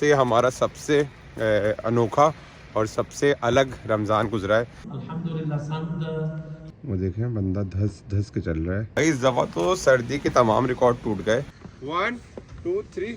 से हमारा सबसे अनोखा और सबसे अलग रमज़ान गुजरा है। वो देखें बंदा धस धस के चल रहा है भाई। इस दफ़ा तो सर्दी के तमाम रिकॉर्ड टूट गए। 1 2 3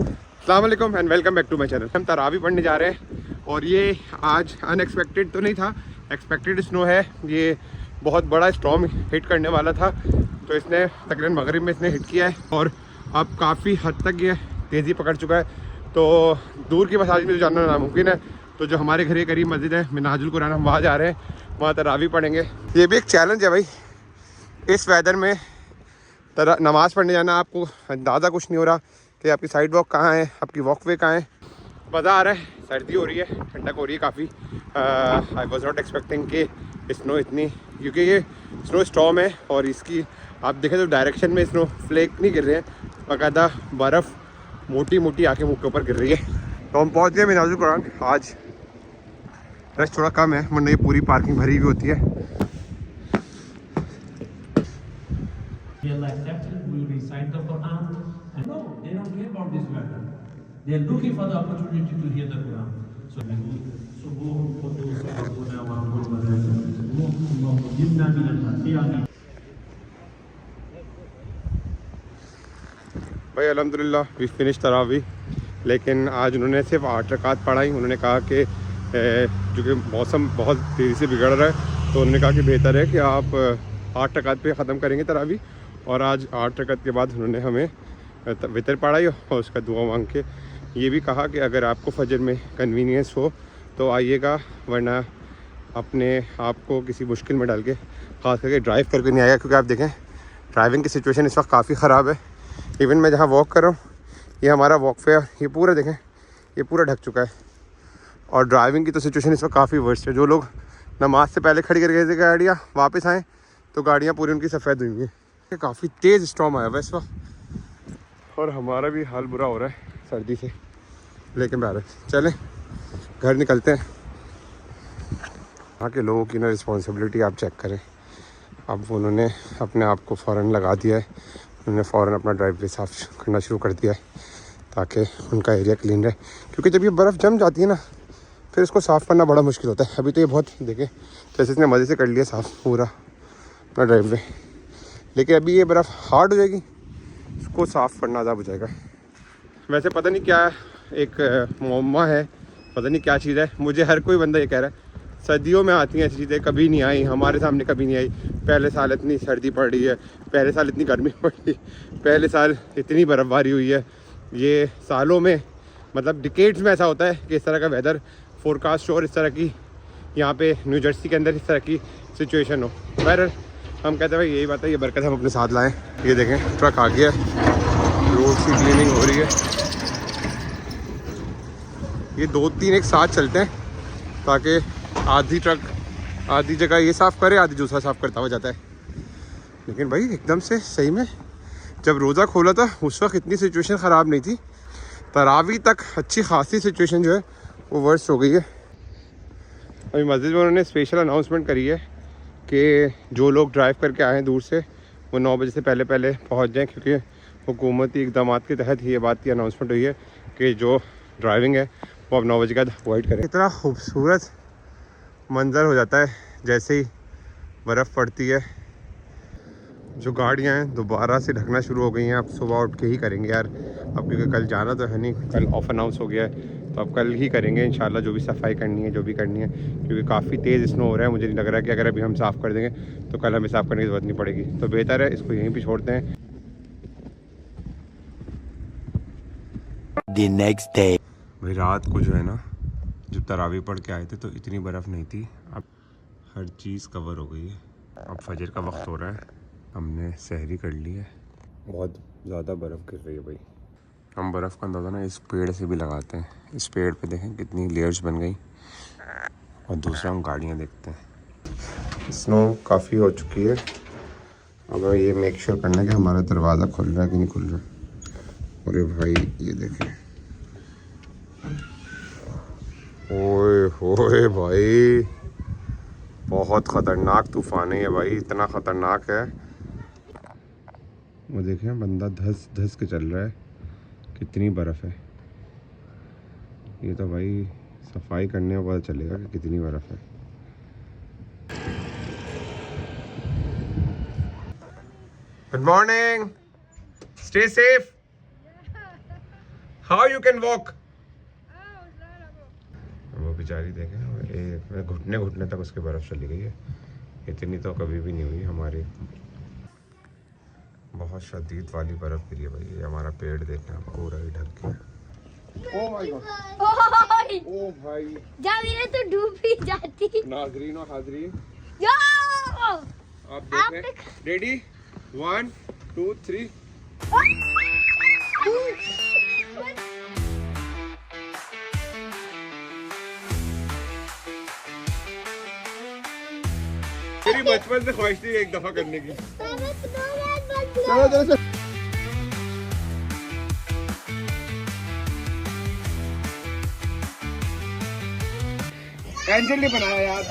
अस्सलाम वालेकुम and welcome back to my channel. हम तरावी पढ़ने जा रहे हैं और ये आज अनएक्सपेक्टेड तो नहीं था, एक्सपेक्टेड स्नो है। ये बहुत बड़ा स्टॉर्म हिट करने वाला था तो इसने तकरीबन मगरिब में इसने हिट किया है और अब काफ़ी हद तक ये तेज़ी पकड़ चुका है। तो दूर की मसाजिद में तो जाना नामुमकिन है, तो जो हमारे घर के करीब मस्जिद है मिनाजुल कुरान, हम वहाँ जा रहे हैं, वहाँ तरावी पढ़ेंगे। ये भी एक चैलेंज है भाई, इस वेदर में नमाज़ पढ़ने जाना। आपको अंदाज़ा कुछ नहीं हो रहा कि आपकी साइड वॉक कहाँ है, आपकी वॉक वे कहाँ है। मज़ा आ रहा है, सर्दी हो रही है, ठंडक हो रही है काफ़ी। आई वॉज नॉट एक्सपेक्टिंग कि स्नो इतनी, क्योंकि ये स्नो स्टॉर्म है और इसकी आप देखें तो डायरेक्शन में स्नो फ्लेक नहीं गिर रहे हैं, बाकायदा बर्फ़ मोटी मोटी आके मुँह के ऊपर गिर रही है। तो हम पहुँच गए मिनाजुल कुरान। आज रश थोड़ा कम है, वरना ये पूरी पार्किंग भरी हुई होती है। They're looking for the opportunity to hear the Quran. So भाई अल्हम्दुलिल्लाह वी फिनिश तरावी, लेकिन आज उन्होंने सिर्फ 8 रकात पढ़ाई। उन्होंने कहा कि चूँकि मौसम बहुत तेज़ी से बिगड़ रहा है तो उन्होंने कहा कि बेहतर है कि आप 8 रकात पे ख़त्म करेंगे तरावी। और आज 8 रकात के बाद उन्होंने हमें वितर पढ़ाई और उसका दुआ मांग के ये भी कहा कि अगर आपको फजर में कन्वीनियंस हो तो आइएगा, वरना अपने आप को किसी मुश्किल में डाल के ख़ास करके ड्राइव करके नहीं आएगा। क्योंकि आप देखें ड्राइविंग की सिचुएशन इस वक्त काफ़ी ख़राब है। इवन मैं जहाँ वॉक कर रहा हूँ, ये हमारा वॉक वे, ये पूरा देखें, ये पूरा ढक चुका है। और ड्राइविंग की तो सिचुएशन इस वक्त काफ़ी वर्स्ट है। जो लोग नमाज से पहले खड़ी कर गए थे गाड़ियाँ, वापस आएँ तो गाड़ियाँ पूरी उनकी सफ़ेद हुई हैं। काफ़ी तेज़ स्टॉर्म आया हुआ इस वक्त और हमारा भी हाल बुरा हो रहा है सर्दी से। लेकिन बहर चलें घर निकलते हैं। वहाँ के लोगों की ना रिस्पॉन्सिबिलिटी आप चेक करें। अब उन्होंने अपने आप को फ़ौरन लगा दिया है, उन्होंने फ़ौरन अपना ड्राइववे साफ़ करना शुरू कर दिया है ताकि उनका एरिया क्लीन रहे। क्योंकि जब ये बर्फ़ जम जाती है ना, फिर इसको साफ़ करना बड़ा मुश्किल होता है। अभी तो ये बहुत देखें जैसे इसने मज़े से कर लिया साफ़ पूरा अपना ड्राइववे, लेकिन अभी ये बर्फ़ हार्ड हो जाएगी, इसको साफ़ करना आज़ाब हो जाएगा। वैसे पता नहीं क्या एक मुअम्मा है, पता नहीं क्या चीज़ है। मुझे हर कोई बंदा ये कह रहा है सर्दियों में आती हैं ऐसी चीज़ें, कभी नहीं आई हमारे सामने, कभी नहीं आई। पहले साल इतनी सर्दी पड़ रही है, पहले साल इतनी गर्मी पड़ रही है, पहले साल इतनी बर्फ़बारी हुई है। ये सालों में मतलब डिकेड्स में ऐसा होता है कि इस तरह का वेदर फोरकास्ट हो और इस तरह की यहाँ पे न्यू जर्सी के अंदर इस तरह की सिचुएशन हो। बहरहाल हम कहते हैं भाई यही बात है, ये बरकत हम अपने साथ लाएँ। ये देखें ट्रक आ गया, रोड की क्लीनिंग हो रही है। ये 2-3 एक साथ चलते हैं ताकि आधी ट्रक आधी जगह ये साफ़ करे, आधी दूसरा साफ़ करता हुआ जाता है। लेकिन भाई एकदम से सही में जब रोज़ा खोला था उस वक्त इतनी सिचुएशन ख़राब नहीं थी। तरावी तक अच्छी खासी सिचुएशन जो है वो वर्स्ट हो गई है। अभी मस्जिद में उन्होंने स्पेशल अनाउंसमेंट करी है कि जो लोग ड्राइव करके आए हैं दूर से वो 9 बजे से पहले पहले पहुँच जाएँ, क्योंकि हुकूमती इक़दाम के तहत ये बात की अनाउंसमेंट हुई है कि जो ड्राइविंग है वो अब 9 बजे का अवॉइड करें। इतना खूबसूरत मंज़र हो जाता है जैसे ही बर्फ़ पड़ती है। जो गाड़ियाँ हैं दोबारा से ढकना शुरू हो गई हैं। अब सुबह उठ के ही करेंगे यार, अब क्योंकि कल जाना तो है नहीं, कल ऑफ अनाउंस हो गया है तो अब कल ही करेंगे इंशाल्लाह जो भी सफाई करनी है, जो भी करनी है। क्योंकि काफ़ी तेज़ स्नो हो रहा है, मुझे नहीं लग रहा है कि अगर अभी हम साफ़ कर देंगे तो कल हमें साफ़ करने की ज़रूरत नहीं पड़ेगी। तो बेहतर है इसको यहीं पर छोड़ते हैं। The next day. भाई रात को जो है ना, जब तरावी पढ़ के आए थे तो इतनी बर्फ़ नहीं थी, अब हर चीज़ कवर हो गई है। अब फजर का वक्त हो रहा है, हमने सहरी कर ली है। बहुत ज़्यादा बर्फ़ गिर रही है भाई। हम बर्फ़ का अंदाज़ा ना इस पेड़ से भी लगाते हैं। इस पेड़ पे देखें कितनी लेयर्स बन गई। और दूसरा हम गाड़ियाँ देखते हैं। स्नो काफ़ी हो चुकी है। अब ये मेक श्योर करना है कि हमारा दरवाज़ा खुल रहा है कि नहीं खुल रहा। अरे भाई ये देखें, ओए होए भाई, बहुत ख़तरनाक तूफ़ान है ये भाई, इतना ख़तरनाक है। वो देखें बंदा धस धस के चल रहा है, कितनी बर्फ़ है। ये तो भाई सफाई करने में पता चलेगा कि कितनी बर्फ़ है। Good morning, stay safe. How you can walk. वो बेचारी देखें, घुटने घुटने तक उसकी बर्फ़ चली गई है। इतनी तो कभी भी नहीं हुई हमारी। बहुत शदीद वाली बर्फ़ गिरी है भाई। ये हमारा पेड़ देखें आप, पूरा ही ढक के। ओह माय गॉड, ओ भाई, जावीरे तो डूब ही जाती। नाज़रीन और हाज़रीन, यो आप देखें, रेडी 1 2 3। मेरी बचपन से ख्वाहिश थी एक दफा करने की। चलो चलो चलो। एंजल ने बनाया यार।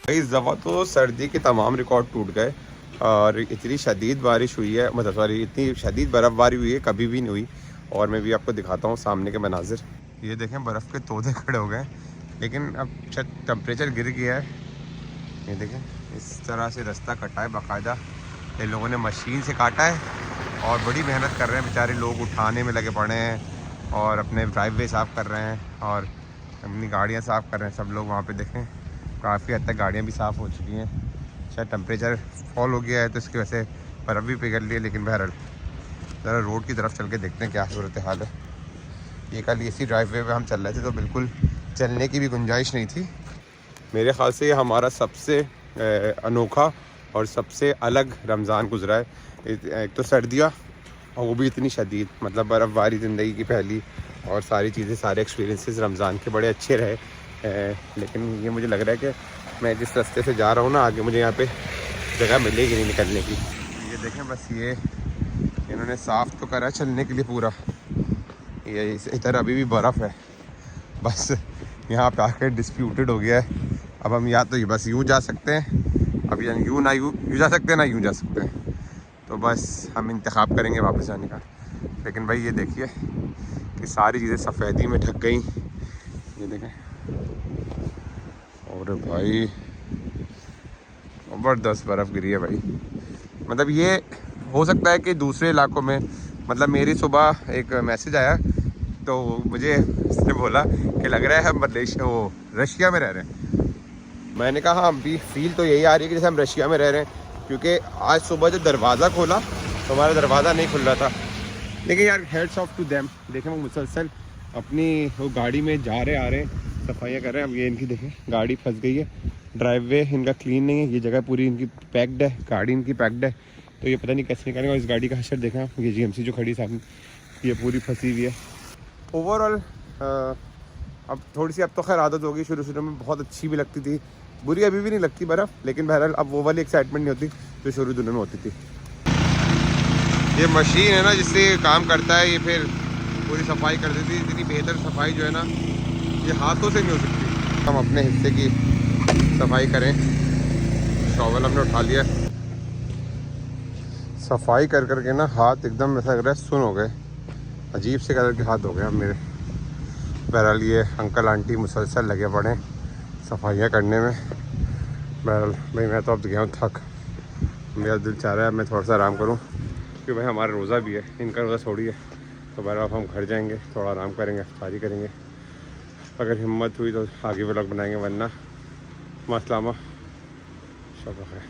इस दफ़ा तो सर्दी के तमाम रिकॉर्ड टूट गए और इतनी शदीद बारिश हुई है, मतलब सॉरी इतनी शदीद बर्फ़बारी हुई है, कभी भी नहीं हुई। और मैं भी आपको दिखाता हूँ सामने के मनाजिर। ये देखें बर्फ़ के तोते खड़े हो गए, लेकिन अब टेम्परेचर गिर गया है। ये देखें इस तरह से रास्ता कटा है बाकायदा, इन लोगों ने मशीन से काटा है और बड़ी मेहनत कर रहे हैं बेचारे लोग, उठाने में लगे पड़े हैं और अपने ड्राइववे साफ़ कर रहे हैं और अपनी गाड़ियाँ साफ़ कर रहे हैं सब लोग। वहाँ पर देखें काफ़ी हद तक गाड़ियाँ भी साफ़ हो चुकी हैं। शायद टेम्परेचर फॉल हो गया है तो इसकी वजह से बर्फ़ भी पिघल रही है। लेकिन बहरहाल ज़रा रोड की तरफ चल के देखते हैं क्या सूरत हाल है। ये कल इसी ड्राइववे पे हम चल रहे थे तो बिल्कुल चलने की भी गुंजाइश नहीं थी। मेरे ख़्याल से ये हमारा सबसे अनोखा और सबसे अलग रमज़ान गुजरा है। एक तो सर्दियाँ और वो भी इतनी शदीद, मतलब बर्फ़बारी ज़िंदगी की पहली, और सारी चीज़ें सारे एक्सपीरियंसेस रमज़ान के बड़े अच्छे रहे। लेकिन ये मुझे लग रहा है कि मैं जिस रास्ते से जा रहा हूँ ना, आगे मुझे यहाँ पे जगह मिलेगी नहीं निकलने की। ये देखें बस ये इन्होंने साफ़ तो करा चलने के लिए पूरा, ये इधर अभी भी बर्फ़ है। बस यहाँ पे आकर डिस्प्यूटेड हो गया है। अब हम या तो ये बस यूँ जा सकते हैं, अब यूँ ना यूँ जा सकते हैं, ना यूँ जा सकते हैं। तो बस हम इंतखाब करेंगे वापस जाने का। लेकिन भाई ये देखिए कि सारी चीज़ें सफ़ेदी में ढक गई। ये देखें, और भाई ज़बरदस्त बर्फ़ गिरी है भाई। मतलब ये हो सकता है कि दूसरे इलाकों में, मतलब मेरी सुबह एक मैसेज आया तो मुझे इसने बोला कि लग रहा है हम रशिया में रह रहे हैं। मैंने कहा हाँ, अभी फील तो यही आ रही है कि जैसे हम रशिया में रह रहे हैं, क्योंकि आज सुबह जब दरवाज़ा खोला तो हमारा दरवाज़ा नहीं खुल रहा था। लेकिन यार हेड्स ऑफ टू देम, देखें वो मुसलसल अपनी वो गाड़ी में जा रहे आ रहे हैं, सफाइयाँ कर रहे हैं। अब ये इनकी देखें गाड़ी फंस गई है, ड्राइववे इनका क्लीन नहीं है, ये जगह पूरी इनकी पैक्ड है, गाड़ी इनकी पैक्ड है। तो ये पता नहीं कैसे निकालेंगे। और इस गाड़ी का हशर देखा, ये GMC जो खड़ी सामने, ये पूरी फंसी हुई है। ओवरऑल अब थोड़ी सी अब तो खैर आदत होगी, शुरू में बहुत अच्छी भी लगती थी, बुरी अभी भी नहीं लगती बर्फ़, लेकिन बहरहाल अब वो वाली एक्साइटमेंट नहीं होती जो शुरू दिनों में होती थी। ये मशीन है ना जिससे ये काम करता है, ये फिर पूरी सफाई कर देती है। इतनी बेहतर सफाई जो है ना ये हाथों से नहीं हो सकती। हम अपने हिस्से की सफाई करें। शॉवल हमने उठा लिया, सफाई कर करके ना हाथ एकदम ऐसा लग रहा है सुन हो गए, अजीब से कलर के हाथ हो गए अब मेरे। बहरहाल ये अंकल आंटी मुसलसल लगे पड़े सफाइयाँ करने में। बहरहाल भाई मैं तो अब गया हूँ थक, मेरा दिल चाह रहा है मैं थोड़ा सा आराम करूँ, क्योंकि भाई हमारा रोज़ा भी है, इनका रोज़ा थोड़ी है। तो बहरहाल अब हम घर जाएंगे, थोड़ा आराम करेंगे, इफ्तारी करेंगे, अगर हिम्मत हुई तो आगे व्लॉग बनाएंगे, वरना मसलामा शब है।